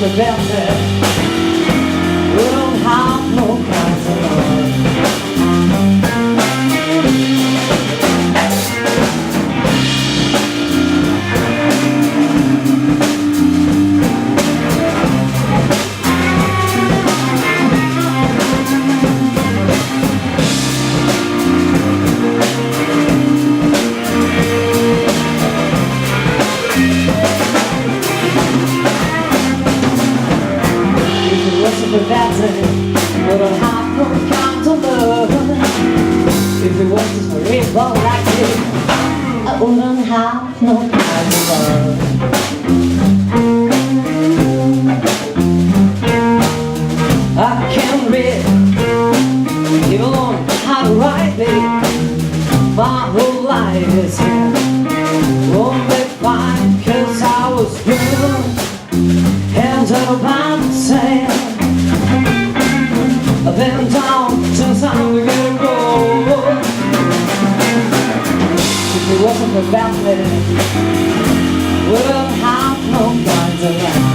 wasn't the best, we don't have no kinds of love. If that's it, we don't have no kind of love. If it was just for people like you, I wouldn't have no kind of love. I can't read, even on how to write it. My whole life is here, won't be fine, 'cause I was good, hands up and saying I've been down since I'm to get a go. If it wasn't for Bethany, we don't have no kinds of love.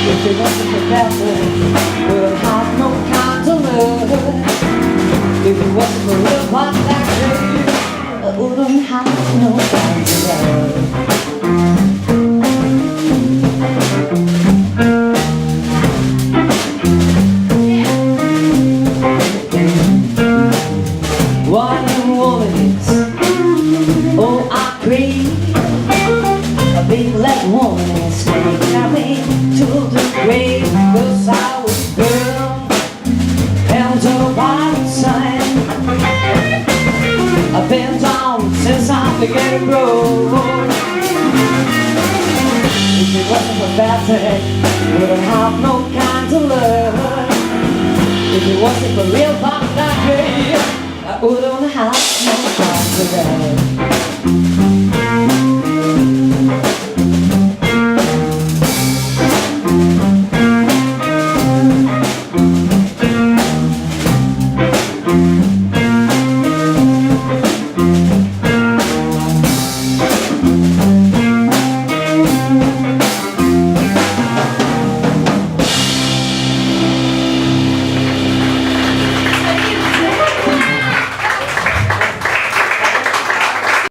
If it wasn't for Bethany, we don't have no kind of love. If it wasn't for real fun like you, I wouldn't have no kind of love. One woman is, oh I agree, a big black woman is carried to the grave, 'cause I was girl, held up outside. I've been down since I began to grow. If it wasn't for Bethany, we don't have no kind of love. If it wasn't for real fun like me, I wouldn't have